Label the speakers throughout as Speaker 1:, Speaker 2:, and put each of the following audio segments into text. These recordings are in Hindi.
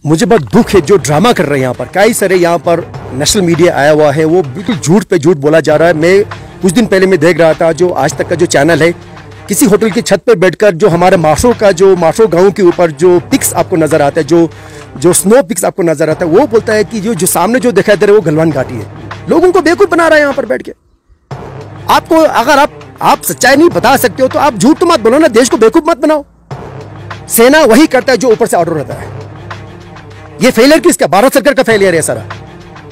Speaker 1: मुझे बहुत दुख है जो ड्रामा कर रहे हैं यहाँ पर। कई सारे यहाँ पर नेशनल मीडिया आया हुआ है, वो बिल्कुल झूठ पे झूठ बोला जा रहा है। मैं कुछ दिन पहले मैं देख रहा था जो आज तक का जो चैनल है, किसी होटल की छत पर बैठकर जो हमारे माशो गांव के ऊपर जो पिक्स आपको नजर आता है, जो स्नो पिक्स आपको नजर आता है, वो बोलता है कि जो सामने जो दिखाई दे रहा है वो गलवान घाटी है। लोगों को बेवकूफ बना रहा है यहाँ पर बैठ के। आपको अगर आप सच्चाई नहीं बता सकते हो तो आप झूठ तो मत बोलो ना, देश को बेवकूफ मत बनाओ। सेना वही करता है जो ऊपर से ऑर्डर रहता है। ये फेलियर किसका? भारत सरकार का फेलियर है सारा।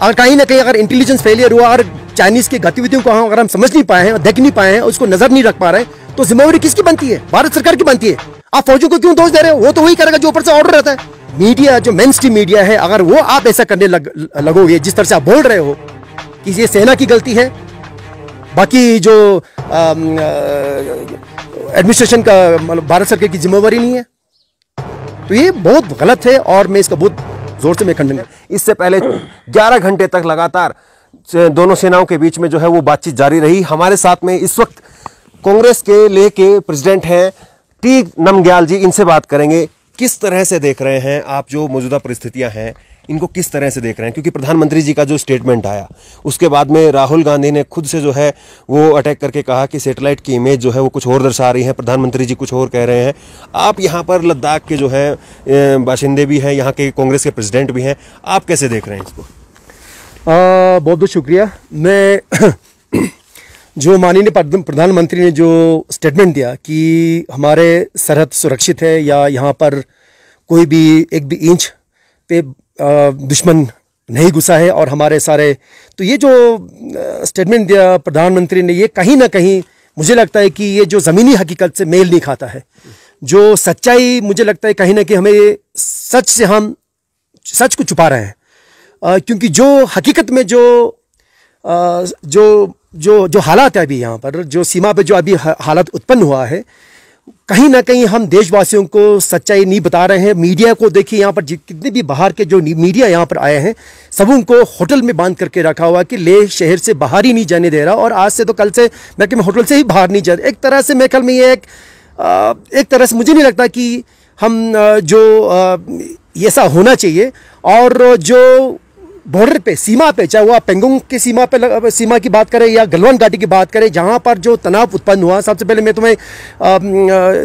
Speaker 1: अगर कहीं ना कहीं अगर इंटेलिजेंस फेलियर हुआ और चाइनीज की गतिविधियों को अगर हम समझ नहीं पाए हैं, देख नहीं पाए हैं, उसको नजर नहीं रख पा रहे हैं, तो जिम्मेवारी किसकी बनती है? भारत सरकार की बनती है। आप फौजों को क्यों दोष दे रहे हो? वो तो वही करेगा जो ऊपर से ऑर्डर रहता है। मीडिया, जो मेन स्ट्रीम मीडिया है, अगर वो आप ऐसा करने लगोगे जिस तरह से आप बोल रहे हो कि ये सेना की गलती है, बाकी जो एडमिनिस्ट्रेशन का मतलब भारत सरकार की जिम्मेवारी नहीं है, तो ये बहुत गलत है और मैं इसका बहुत जोर से मैं खंडन।
Speaker 2: इससे पहले 11 घंटे तक लगातार दोनों सेनाओं के बीच में जो है वो बातचीत जारी रही। हमारे साथ में इस वक्त कांग्रेस के लेह के प्रेसिडेंट हैं टी नमग्याल जी, इनसे बात करेंगे। किस तरह से देख रहे हैं आप जो मौजूदा परिस्थितियां हैं, इनको किस तरह से देख रहे हैं? क्योंकि प्रधानमंत्री जी का जो स्टेटमेंट आया उसके बाद में राहुल गांधी ने खुद से जो है वो अटैक करके कहा कि सैटेलाइट की इमेज जो है वो कुछ और दर्शा रही है, प्रधानमंत्री जी कुछ और कह रहे हैं। आप यहाँ पर लद्दाख के जो है बाशिंदे भी हैं, यहाँ के कांग्रेस के प्रेसिडेंट भी हैं, आप कैसे देख रहे हैं इसको?
Speaker 1: बहुत बहुत शुक्रिया। मैं जो माननीय प्रधानमंत्री ने जो स्टेटमेंट दिया कि हमारे सरहद सुरक्षित है या यहाँ पर कोई भी एक भी इंच पे दुश्मन नहीं घुसा है और हमारे सारे, तो ये जो स्टेटमेंट दिया प्रधानमंत्री ने, ये कहीं ना कहीं मुझे लगता है कि ये जो ज़मीनी हकीकत से मेल नहीं खाता है। जो सच्चाई, मुझे लगता है कहीं ना कहीं हमें सच से हम सच को छुपा रहे हैं, क्योंकि जो हकीकत में जो हालात है अभी यहाँ पर, जो सीमा पे जो अभी हालात उत्पन्न हुआ है, कहीं ना कहीं हम देशवासियों को सच्चाई नहीं बता रहे हैं। मीडिया को देखिए, यहाँ पर कितने भी बाहर के जो मीडिया यहाँ पर आए हैं, सब उनको होटल में बांध करके रखा हुआ कि लेह शहर से बाहर ही नहीं जाने दे रहा। और आज से तो कल से मैं कि होटल से ही बाहर नहीं जा रहे। एक तरह से मेरे ख्याल में ये एक तरह से मुझे नहीं लगता कि हम ऐसा होना चाहिए। और जो बॉर्डर पे, सीमा पे, चाहे वो आप पेंगोंग के सीमा की बात करें या गलवान घाटी की बात करें, जहाँ पर जो तनाव उत्पन्न हुआ, सबसे पहले मैं तुम्हें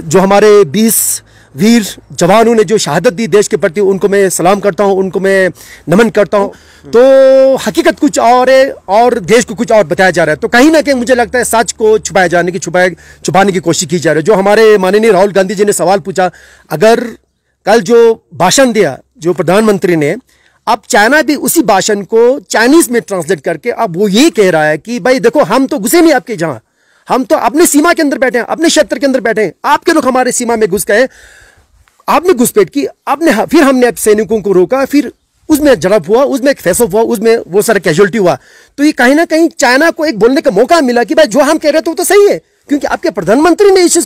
Speaker 1: जो हमारे 20 वीर जवानों ने जो शहादत दी देश के प्रति, उनको मैं सलाम करता हूँ, उनको मैं नमन करता हूँ। तो हकीकत कुछ और है और देश को कुछ और बताया जा रहा है। तो कहीं ना कहीं मुझे लगता है सच को छुपाने की कोशिश की जा रही है। जो हमारे माननीय राहुल गांधी जी ने सवाल पूछा, अगर कल जो भाषण दिया जो प्रधानमंत्री ने, अब चाइना भी उसी भाषण को चाइनीज में ट्रांसलेट करके अब वो ये कह रहा है कि भाई देखो, हम तो घुसे नहीं आपके, जहां हम तो अपने सीमा के अंदर बैठे हैं, अपने क्षेत्र के अंदर बैठे हैं, आपके लोग हमारे सीमा में घुस गए, आपने घुसपैठ की, फिर हमने सैनिकों को रोका, फिर उसमें झड़प हुआ, उसमें एक फेस ऑफ हुआ, उसमें वो सारा कैजुअलिटी हुआ। तो ये कहीं ना कहीं चाइना को एक बोलने का मौका मिला कि भाई जो हम कह रहे थे वो तो सही है, क्योंकि आपके प्रधानमंत्री ने इस चीज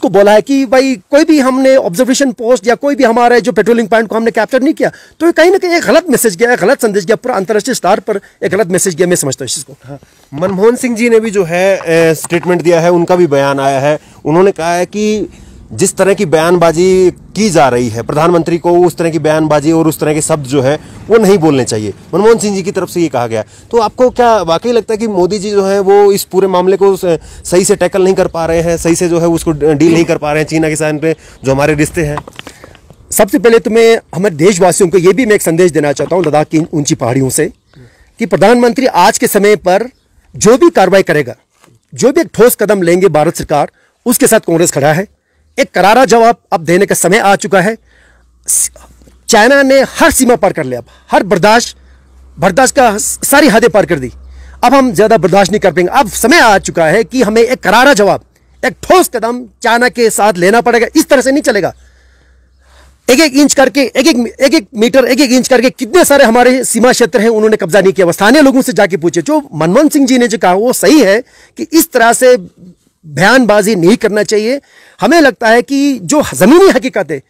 Speaker 1: को बोला है कि भाई कोई भी हमने ऑब्जर्वेशन पोस्ट या कोई भी हमारे जो पेट्रोलिंग पॉइंट को हमने कैप्चर नहीं किया। तो कहीं ना कहीं एक गलत मैसेज गया, गलत संदेश गया, पूरा अंतर्राष्ट्रीय स्तर पर एक गलत मैसेज गया। मैं समझता हूँ इस चीज को।
Speaker 2: हाँ। मनमोहन सिंह जी ने भी जो है स्टेटमेंट दिया है, उनका भी बयान आया है। उन्होंने कहा है कि जिस तरह की बयानबाजी की जा रही है, प्रधानमंत्री को उस तरह की बयानबाजी और उस तरह के शब्द जो है वो नहीं बोलने चाहिए। मनमोहन सिंह जी की तरफ से ये कहा गया। तो आपको क्या वाकई लगता है कि मोदी जी जो है वो इस पूरे मामले को सही से टैकल नहीं कर पा रहे हैं, सही से जो है उसको डील नहीं कर पा रहे हैं चीना के साथ पे जो हमारे रिश्ते हैं?
Speaker 1: सबसे पहले तो मैं हमारे देशवासियों को ये भी मैं एक संदेश देना चाहता हूँ लद्दाख की ऊंची पहाड़ियों से, कि प्रधानमंत्री आज के समय पर जो भी कार्रवाई करेगा, जो भी एक ठोस कदम लेंगे भारत सरकार, उसके साथ कांग्रेस खड़ा है। एक करारा जवाब अब देने का समय आ चुका है। चाइना ने हर सीमा पार कर लिया, हर बर्दाश्त का सारी हदें पार कर दी। अब हम ज्यादा बर्दाश्त नहीं कर पाएंगे। अब समय आ चुका है कि हमें एक करारा जवाब, एक ठोस कदम चाइना के साथ लेना पड़ेगा। इस तरह से नहीं चलेगा। एक एक इंच करके, एक एक मीटर, एक एक इंच करके कितने सारे हमारे सीमा क्षेत्र हैं उन्होंने कब्जा नहीं किया। स्थानीय लोगों से जाके पूछे। जो मनमोहन सिंह जी ने जो कहा वो सही है कि इस तरह से बयानबाजी नहीं करना चाहिए। हमें लगता है कि जो जमीनी हकीकत है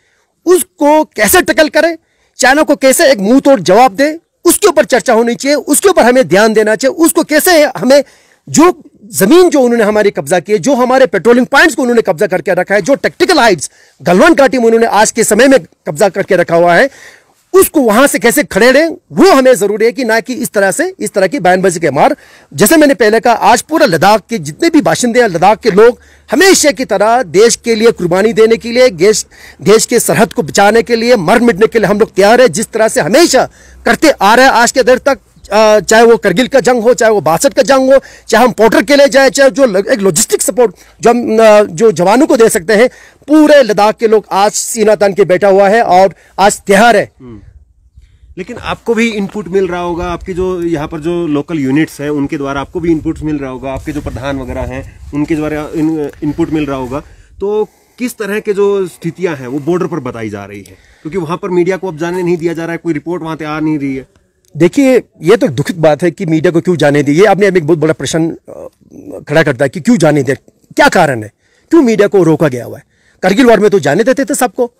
Speaker 1: उसको कैसे टैकल करें, चाइना को कैसे एक मुंह तोड़ जवाब दे, उसके ऊपर चर्चा होनी चाहिए, उसके ऊपर हमें ध्यान देना चाहिए। उसको कैसे हमें जो जमीन जो उन्होंने हमारी कब्जा की है, जो हमारे पेट्रोलिंग पॉइंट्स को उन्होंने कब्जा करके रखा है, जो टेक्टिकल हाइट्स गलवान घाटी में उन्होंने आज के समय में कब्जा करके रखा हुआ है, उसको वहां से कैसे खड़ेड़े, वो हमें जरूरी है कि ना कि इस तरह की बयानबाजी के मार। जैसे मैंने पहले कहा, आज पूरा लद्दाख के जितने भी बाशिंदे हैं, लद्दाख के लोग हमेशा की तरह देश के लिए कुर्बानी देने के लिए, देश के सरहद को बचाने के लिए, मर मिटने के लिए हम लोग तैयार है, जिस तरह से हमेशा करते आ रहे हैं आज के देर तक। चाहे वो करगिल का जंग हो, चाहे वो 62 का जंग हो, चाहे हम पोर्टर के लिए जाए, चाहे जो एक लॉजिस्टिक सपोर्ट जो हम जो जवानों को दे सकते हैं, पूरे लद्दाख के लोग आज सीना तान के बैठा हुआ है और आज तैयार है।
Speaker 2: लेकिन आपको भी इनपुट मिल रहा होगा, आपके जो यहाँ पर जो लोकल यूनिट्स हैं उनके द्वारा आपको भी इनपुट मिल रहा होगा, आपके जो प्रधान वगैरह हैं उनके द्वारा इनपुट मिल रहा होगा। तो किस तरह के जो स्थितियां हैं वो बॉर्डर पर बताई जा रही है, क्योंकि वहां पर मीडिया को अब जाने नहीं दिया जा रहा है, कोई रिपोर्ट वहां से आ नहीं रही है।
Speaker 1: देखिए, ये तो दुखद बात है कि मीडिया को क्यों जाने दी, ये आपने एक बहुत बड़ा प्रश्न खड़ा करता है कि क्यों जाने दे, क्या कारण है, क्यों मीडिया को रोका गया हुआ है। करगिल वॉर में तो जाने देते थे सबको।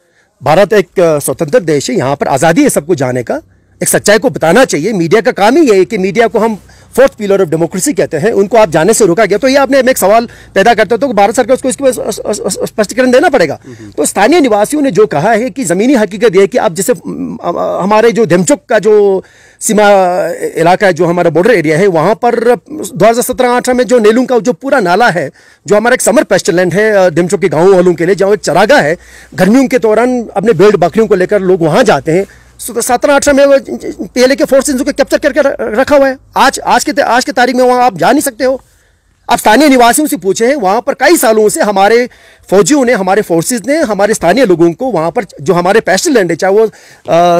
Speaker 1: भारत एक स्वतंत्र देश है, यहाँ पर आज़ादी है सबको जाने का, एक सच्चाई को बताना चाहिए। मीडिया का काम ही ये है कि मीडिया को हम फोर्थ पिलर ऑफ डेमोक्रेसी कहते हैं, उनको आप जाने से रोका गया। तो ये आपने एक सवाल पैदा करते हो तो भारत सरकार को इसके स्पष्टीकरण देना पड़ेगा। तो स्थानीय निवासियों ने जो कहा है कि जमीनी हकीकत ये है कि आप जैसे हमारे जो धेमचुक का जो सीमा इलाका है, जो हमारा बॉर्डर एरिया है, वहां पर 2017-18 में जो नेलुंग का जो पूरा नाला है, जो हमारा एक समर पेस्चर लैंड है धेमचुक के गाँव वालों के लिए, जहाँ एक चरागा है, गर्मियों के दौरान अपने भेड़ बकरियों को लेकर लोग वहां जाते हैं। 17-18 में पहले के फोर्सेस को कैप्चर करके रखा हुआ है। आज के तारीख में वहां आप जा नहीं सकते हो। आप स्थानीय निवासियों से पूछे हैं, वहां पर कई सालों से हमारे फौजियों ने, हमारे फोर्सेस ने, हमारे स्थानीय लोगों को वहां पर जो हमारे पेस्चर लैंड है, चाहे वो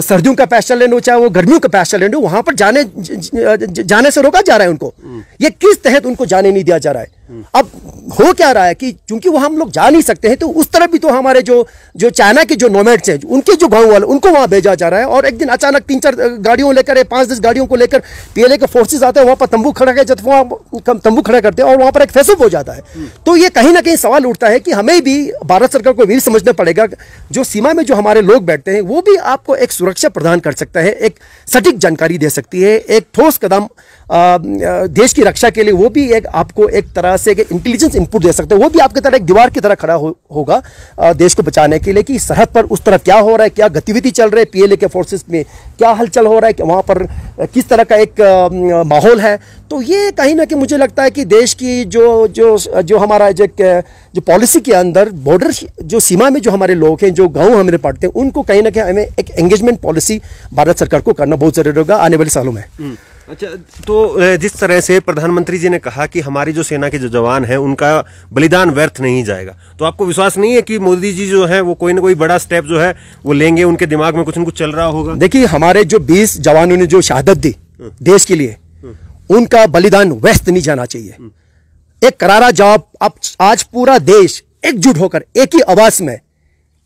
Speaker 1: सर्दियों का पेस्चर लैंड हो, चाहे वो गर्मियों का पेस्चर लैंड हो, वहां पर जाने से रोका जा रहा है उनको। ये किस तहत उनको जाने नहीं दिया जा रहा है? अब हो क्या रहा है कि चूंकि वो हम लोग जा नहीं सकते हैं, तो उस तरफ भी तो हमारे जो चाइना के जो नोमैड्स हैं, उनके जो गांव वाले, उनको वहां भेजा जा रहा है। और एक दिन अचानक 3-4 गाड़ियों लेकर, 5-10 गाड़ियों को लेकर पीएलए के फोर्सेस आते हैं, वहां पर तंबू खड़ा कर, जब वहां तंबू खड़ा करते हैं और वहां पर एक फेसअप हो जाता है। तो ये कहीं ना कहीं सवाल उठता है कि हमें भी भारत सरकार को भी समझना पड़ेगा, जो सीमा में जो हमारे लोग बैठते हैं, वो भी आपको एक सुरक्षा प्रदान कर सकता है, एक सटीक जानकारी दे सकती है, एक ठोस कदम देश की रक्षा के लिए वो भी एक आपको एक तरह से इंटेलिजेंस इनपुट दे सकते हैं। वो भी आपकी तरह एक दीवार की तरह खड़ा होगा देश को बचाने के लिए, कि सरहद पर उस तरफ क्या हो रहा है, क्या गतिविधि चल रही है, पीएलए के फोर्सेस में क्या हलचल हो रहा है, कि वहाँ पर किस तरह का एक माहौल है। तो ये कहीं ना कहीं मुझे लगता है कि देश की जो हमारा जो पॉलिसी के अंदर बॉर्डर जो सीमा में जो हमारे लोग हैं, जो गाँव हमारे पड़ते हैं, उनको कहीं ना कहीं हमें एक एंगेजमेंट पॉलिसी भारत सरकार को करना बहुत जरूरी होगा आने वाले सालों में।
Speaker 2: अच्छा, तो जिस तरह से प्रधानमंत्री जी ने कहा कि हमारी जो सेना के जो जवान हैं उनका बलिदान व्यर्थ नहीं जाएगा, तो आपको विश्वास नहीं है कि मोदी जी जो है वो कोई ना कोई बड़ा स्टेप जो है वो लेंगे, उनके दिमाग में कुछ न कुछ चल रहा होगा?
Speaker 1: देखिए, हमारे जो 20 जवानों ने जो शहादत दी देश के लिए, उनका बलिदान व्यर्थ नहीं जाना चाहिए। एक करारा जवाब अब आज पूरा देश एकजुट होकर एक ही आवाज में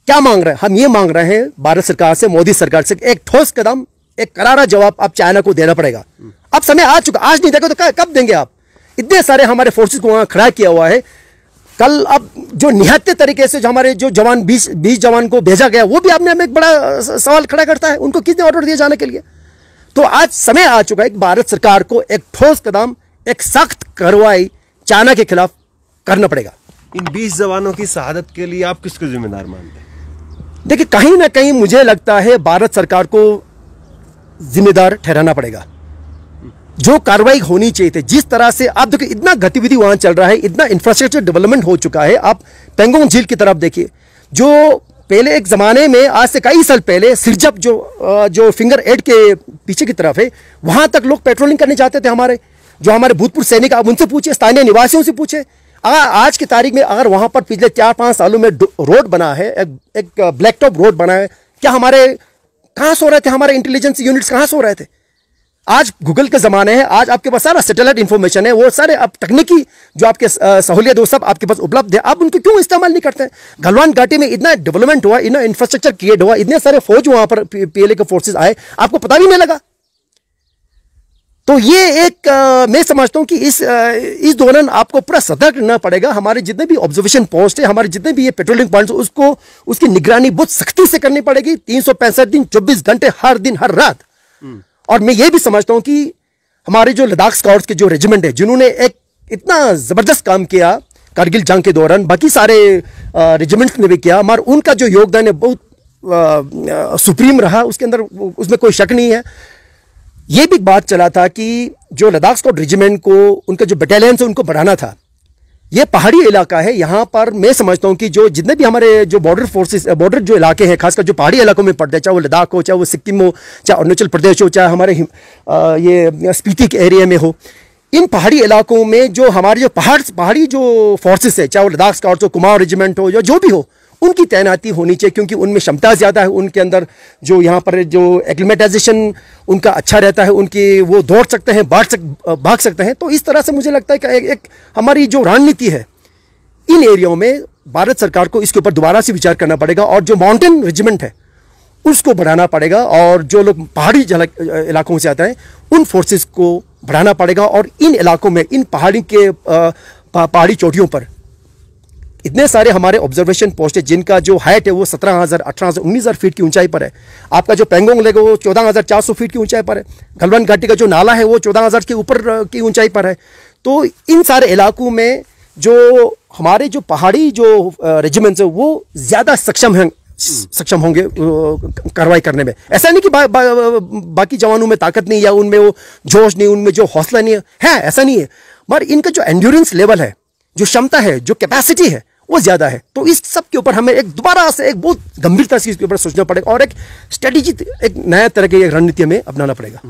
Speaker 1: क्या मांग रहे हैं? हम ये मांग रहे हैं भारत सरकार से, मोदी सरकार से, एक ठोस कदम, एक करारा जवाब अब चाइना को देना पड़ेगा। अब समय आ चुका, आज नहीं देखो तो कब देंगे आप? इतने सारे हमारे फोर्सेस को वहां खड़ा किया हुआ है। कल अब जो निहत्ते तरीके से जो हमारे जो जवान 20 जवान को भेजा गया, वो भी आपने हमें एक बड़ा सवाल खड़ा करता है, उनको किसने ऑर्डर दिया जाने के लिए? तो आज समय आ चुका है कि भारत सरकार को एक ठोस कदम, एक सख्त कार्रवाई चाइना के खिलाफ करना पड़ेगा।
Speaker 2: इन 20 जवानों की शहादत के लिए आप किसको जिम्मेदार मानते हैं?
Speaker 1: देखिए, कहीं ना कहीं मुझे लगता है भारत सरकार को जिम्मेदार ठहराना पड़ेगा। जो कार्रवाई होनी चाहिए थी, जिस तरह से आप देखिए, इतना गतिविधि वहां चल रहा है, इतना इंफ्रास्ट्रक्चर डेवलपमेंट हो चुका है। आप पेंगोंग झील की तरफ देखिए, जो पहले एक जमाने में, आज से कई साल पहले, सिरजप जो फिंगर एड के पीछे की तरफ है, वहां तक लोग पेट्रोलिंग करने जाते थे। हमारे भूतपूर्व सैनिक, आप उनसे पूछे, स्थानीय निवासियों से पूछे। आज की तारीख में अगर वहां पर पिछले 4-5 सालों में रोड बना है, एक ब्लैक टॉप रोड बना है, क्या हमारे कहां सो रहे थे? हमारे इंटेलिजेंस यूनिट्स कहां सो रहे थे? आज गूगल के जमाने हैं, आज आपके पास सारा सैटेलाइट इंफॉर्मेशन है, वो सारे अब तकनीकी जो आपके सहूलियत वो सब आपके पास उपलब्ध है। आप उनको क्यों इस्तेमाल नहीं करते? गलवान घाटी में इतना डेवलपमेंट हुआ, इतना इंफ्रास्ट्रक्चर क्रिएट हुआ, इतने सारे फौज वहां पर पीएलए के फोर्सेस आए, आपको पता भी नहीं लगा। तो ये एक मैं समझता हूं कि इस दौरान आपको पूरा सतर्क रहना पड़ेगा। हमारे जितने भी ऑब्जर्वेशन पोस्ट है, हमारे जितने भी ये पेट्रोलिंग पॉइंट्स, उसकी निगरानी बहुत सख्ती से करनी पड़ेगी। 365 दिन 24 घंटे, हर दिन हर रात। और मैं ये भी समझता हूं कि हमारे जो लद्दाख स्काउट्स के जो रेजिमेंट है, जिन्होंने एक इतना ज़बरदस्त काम किया कारगिल जंग के दौरान, बाकी सारे रेजिमेंट्स ने भी किया, मगर उनका जो योगदान है बहुत सुप्रीम रहा, उसके अंदर उसमें कोई शक नहीं है। ये भी बात चला था कि जो लद्दाख स्काउट रेजिमेंट को, उनका जो बटालियन है उनको बढ़ाना था। ये पहाड़ी इलाका है, यहाँ पर मैं समझता हूँ कि जो जितने भी हमारे जो बॉर्डर फोर्सेस, बॉर्डर जो इलाके हैं, खासकर जो पहाड़ी इलाकों में पड़ते हैं, चाहे वो लद्दाख हो, चाहे वो सिक्किम हो, चाहे अरुणाचल प्रदेश हो, चाहे हमारे ये स्पीति के एरिया में हो, इन पहाड़ी इलाकों में जो हमारे जो पहाड़ी जो फोर्सेस है, चाहे वो लद्दाख स्काउट्स हो, कुमाऊं रेजिमेंट हो, या जो भी हो, उनकी तैनाती होनी चाहिए, क्योंकि उनमें क्षमता ज़्यादा है, उनके अंदर जो यहाँ पर जो एक्लिमेटाइजेशन उनका अच्छा रहता है, उनकी वो दौड़ सकते हैं, भाग सकते हैं। तो इस तरह से मुझे लगता है कि एक हमारी जो रणनीति है इन एरियाओं में, भारत सरकार को इसके ऊपर दोबारा से विचार करना पड़ेगा, और जो माउंटेन रेजिमेंट है उसको बढ़ाना पड़ेगा, और जो लोग पहाड़ी इलाकों से आते हैं उन फोर्सेस को बढ़ाना पड़ेगा। और इन इलाकों में, इन पहाड़ी चोटियों पर इतने सारे हमारे ऑब्जर्वेशन पोस्ट है जिनका जो हाइट है वो 17,000, 18,000, 19,000 फीट की ऊंचाई पर है। आपका जो पेंगोंग लेक है वो 14,400 फीट की ऊंचाई पर है। गलवान घाटी का जो नाला है वो 14,000 के ऊपर की ऊंचाई पर है। तो इन सारे इलाकों में जो हमारे जो पहाड़ी जो रेजिमेंट्स है वो ज़्यादा सक्षम होंगे कार्रवाई करने में। ऐसा नहीं कि बाकी जवानों में ताकत नहीं, या उनमें वो जोश नहीं, उनमें जो हौसला नहीं है, ऐसा नहीं है, मगर इनका जो एंड्योरेंस लेवल है, जो क्षमता है, जो कैपेसिटी है, वो ज़्यादा है। तो इस सब के ऊपर हमें एक दोबारा से एक बहुत गंभीरता से इसके ऊपर सोचना पड़ेगा, और एक स्ट्रेटेजी, एक नया तरह की रणनीति हमें अपनाना पड़ेगा।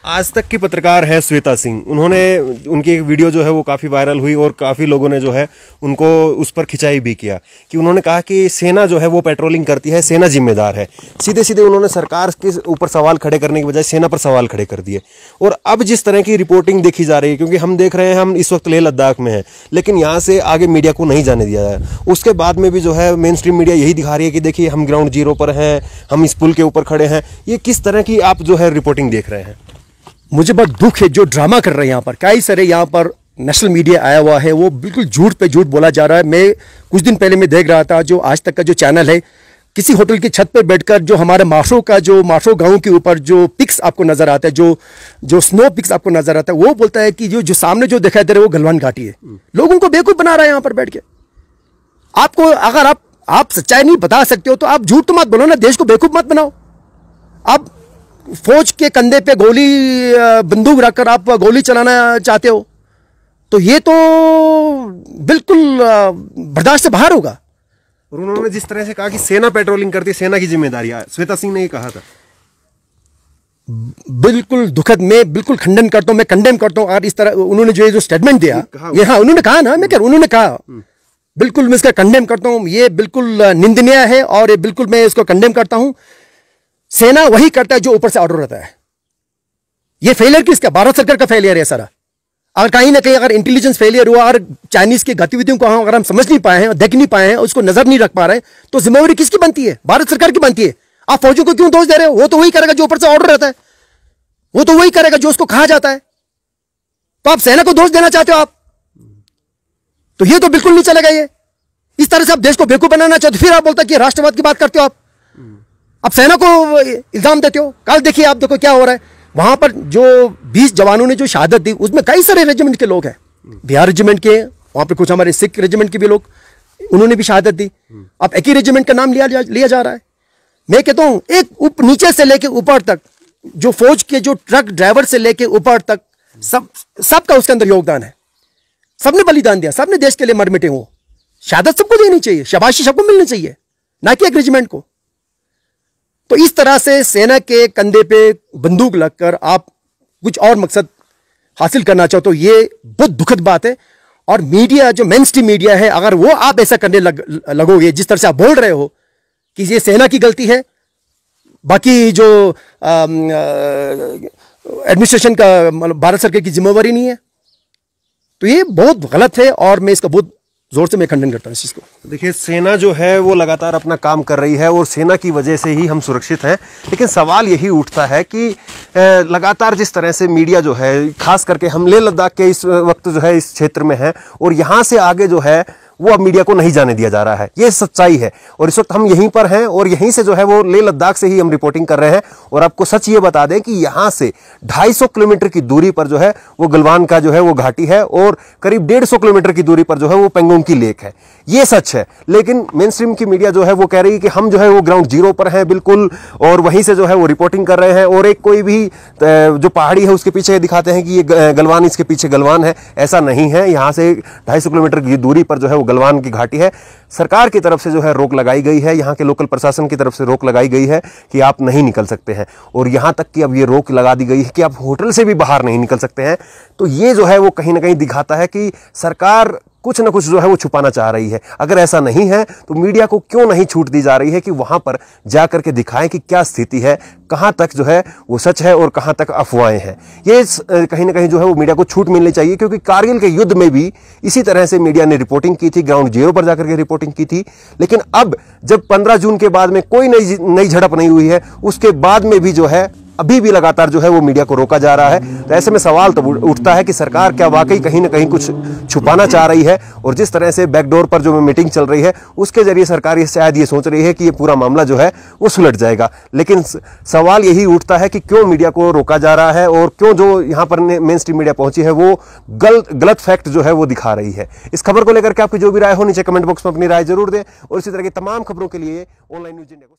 Speaker 2: आज तक की पत्रकार है श्वेता सिंह, उनकी एक वीडियो जो है वो काफ़ी वायरल हुई, और काफ़ी लोगों ने जो है उनको उस पर खिंचाई भी किया कि उन्होंने कहा कि सेना जो है वो पेट्रोलिंग करती है, सेना जिम्मेदार है। सीधे सीधे उन्होंने सरकार के ऊपर सवाल खड़े करने की बजाय सेना पर सवाल खड़े कर दिए। और अब जिस तरह की रिपोर्टिंग देखी जा रही है, क्योंकि हम देख रहे हैं, हम इस वक्त लेह लद्दाख में हैं, लेकिन यहाँ से आगे मीडिया को नहीं जाने दिया जाए। उसके बाद में भी जो है मेन स्ट्रीम मीडिया यही दिखा रही है कि देखिए हम ग्राउंड जीरो पर हैं, हम इस पुल के ऊपर खड़े हैं। ये किस तरह की आप जो है रिपोर्टिंग देख रहे हैं?
Speaker 1: मुझे बहुत दुख है जो ड्रामा कर रहे हैं यहाँ पर। कई सारे यहाँ पर नेशनल मीडिया आया हुआ है, वो बिल्कुल झूठ पे झूठ बोला जा रहा है। मैं कुछ दिन पहले मैं देख रहा था, जो आज तक का जो चैनल है, किसी होटल की छत पर बैठकर जो हमारे माशो गांव के ऊपर जो पिक्स आपको नजर आता है, जो स्नो पिक्स आपको नजर आता है, वो बोलता है कि जो सामने जो दिखाई दे रहा है वो गलवान घाटी है। लोगों को बेवकूफ बना रहा है यहाँ पर बैठ के। आपको अगर आप सच्चाई नहीं बता सकते हो तो आप झूठ तो मत बोलो ना, देश को बेवकूफ मत बनाओ। आप फौज के कंधे पे बंदूक रखकर आप गोली चलाना चाहते हो, तो ये तो बिल्कुल बर्दाश्त से बाहर होगा।
Speaker 2: और उन्होंने जिस तरह से कहा कि सेना पेट्रोलिंग करती है, सेना की जिम्मेदारी है, श्वेता सिंह ने ये कहा था,
Speaker 1: बिल्कुल दुखद। मैं बिल्कुल खंडन करता हूं, मैं कंडेम करता हूं। और इस तरह उन्होंने जो स्टेटमेंट दिया, ये हाँ उन्होंने कहा ना, मैं उन्होंने कहा, बिल्कुल मैं इसका कंडेम करता हूं। ये बिल्कुल निंदनीय है, और ये बिल्कुल मैं इसको कंडेम करता हूं। सेना वही करता है जो ऊपर से ऑर्डर रहता है। ये फेलियर किसका? भारत सरकार का फेलियर है सारा। अगर कहीं ना कहीं अगर इंटेलिजेंस फेलियर हुआ, और चाइनीज की गतिविधियों को अगर हम समझ नहीं पाए हैं, देख नहीं पाए हैं, उसको नजर नहीं रख पा रहे हैं, तो जिम्मेवारी किसकी बनती है? भारत सरकार की बनती है। आप फौजों को क्यों दोष दे रहे हो? वो तो वही करेगा जो ऊपर से ऑर्डर रहता है, वो तो वही करेगा जो उसको कहा जाता है। तो आप सेना को दोष देना चाहते हो आप, तो ये तो बिल्कुल नहीं चलेगा। ये इस तरह से आप देश को बेवकूफ बनाना चाहते हो, फिर आप बोलते हैं कि राष्ट्रवाद की बात करते हो आप सेना को इल्जाम देते हो। कल देखिए, आप देखो क्या हो रहा है वहां पर। जो 20 जवानों ने जो शहादत दी, उसमें कई सारे रेजिमेंट के लोग हैं, बिहार रेजिमेंट के, वहां पर कुछ हमारे सिख रेजिमेंट के भी लोग, उन्होंने भी शहादत दी। अब एक ही रेजिमेंट का नाम लिया जा रहा है। मैं कहता हूं एक नीचे से लेके ऊपर तक, जो फौज के जो ट्रक ड्राइवर से लेके ऊपर तक, सबका उसके अंदर योगदान है। सबने बलिदान दिया, सबने देश के लिए मर मिटे। हो शहादत सबको देनी चाहिए, शाबाशी सबको मिलनी चाहिए, ना कि एक रेजिमेंट को। तो इस तरह से सेना के कंधे पे बंदूक लगकर आप कुछ और मकसद हासिल करना चाहो, तो ये बहुत दुखद बात है। और मीडिया, जो मेन स्ट्रीम मीडिया है, अगर वो आप ऐसा करने लगोगे, जिस तरह से आप बोल रहे हो कि ये सेना की गलती है, बाकी जो एडमिनिस्ट्रेशन का, मतलब भारत सरकार की जिम्मेवारी नहीं है, तो ये बहुत गलत है। और मैं इसका बहुत जोर से मैं खंडन करता हूं इस चीज को।
Speaker 2: देखिए, सेना जो है वो लगातार अपना काम कर रही है, और सेना की वजह से ही हम सुरक्षित हैं। लेकिन सवाल यही उठता है कि लगातार जिस तरह से मीडिया जो है, खास करके हम लेह लद्दाख के इस वक्त जो है इस क्षेत्र में है, और यहाँ से आगे जो है वो अब मीडिया को नहीं जाने दिया जा रहा है। ये सच्चाई है और इस वक्त हम यहीं पर हैं और यहीं से जो है वो लेह लद्दाख से ही हम रिपोर्टिंग कर रहे हैं। और आपको सच ये बता दें कि यहां से 250 किलोमीटर की दूरी पर जो है वो गलवान का जो है वो घाटी है और करीब 150 किलोमीटर की दूरी पर जो है वो पेंगोंग की लेक है। ये सच है, लेकिन मेन स्ट्रीम की मीडिया जो है वो कह रही है कि हम जो है वो ग्राउंड जीरो पर हैं बिल्कुल, और वहीं से जो है वो रिपोर्टिंग कर रहे हैं। और एक कोई भी जो पहाड़ी है उसके पीछे दिखाते हैं कि ये गलवान, इसके पीछे गलवान है। ऐसा नहीं है, यहां से 250 किलोमीटर की दूरी पर जो है वो गलवान की घाटी है। सरकार की तरफ से जो है रोक लगाई गई है, यहाँ के लोकल प्रशासन की तरफ से रोक लगाई गई है कि आप नहीं निकल सकते हैं। और यहाँ तक कि अब ये रोक लगा दी गई है कि आप होटल से भी बाहर नहीं निकल सकते हैं। तो ये जो है वो कहीं ना कहीं दिखाता है कि सरकार कुछ ना कुछ जो है वो छुपाना चाह रही है। अगर ऐसा नहीं है तो मीडिया को क्यों नहीं छूट दी जा रही है कि वहां पर जाकर के दिखाएं कि क्या स्थिति है, कहां तक जो है वो सच है और कहां तक अफवाहें हैं। ये कहीं ना कहीं जो है वो मीडिया को छूट मिलनी चाहिए, क्योंकि कारगिल के युद्ध में भी इसी तरह से मीडिया ने रिपोर्टिंग की थी, ग्राउंड जीरो पर जाकर के रिपोर्टिंग की थी। लेकिन अब जब 15 जून के बाद में कोई नई झड़प नहीं हुई है, उसके बाद में भी जो है अभी भी लगातार जो है वो मीडिया को रोका जा रहा है। तो ऐसे में सवाल तो उठता है कि सरकार क्या वाकई कहीं ना कहीं कुछ छुपाना चाह रही है। और जिस तरह से बैकडोर पर जो मीटिंग चल रही है उसके जरिए सरकार शायद ये सोच रही है कि ये पूरा मामला जो है वो सुलझ जाएगा। लेकिन सवाल यही उठता है कि क्यों मीडिया को रोका जा रहा है और क्यों जो यहाँ पर मेन स्ट्रीम मीडिया पहुंची है वो गलत फैक्ट जो है वो दिखा रही है। इस खबर को लेकर के आपकी जो भी राय हो नीचे कमेंट बॉक्स में अपनी राय जरूर दें और इसी तरह की तमाम खबरों के लिए ऑनलाइन न्यूज़ इंडिया को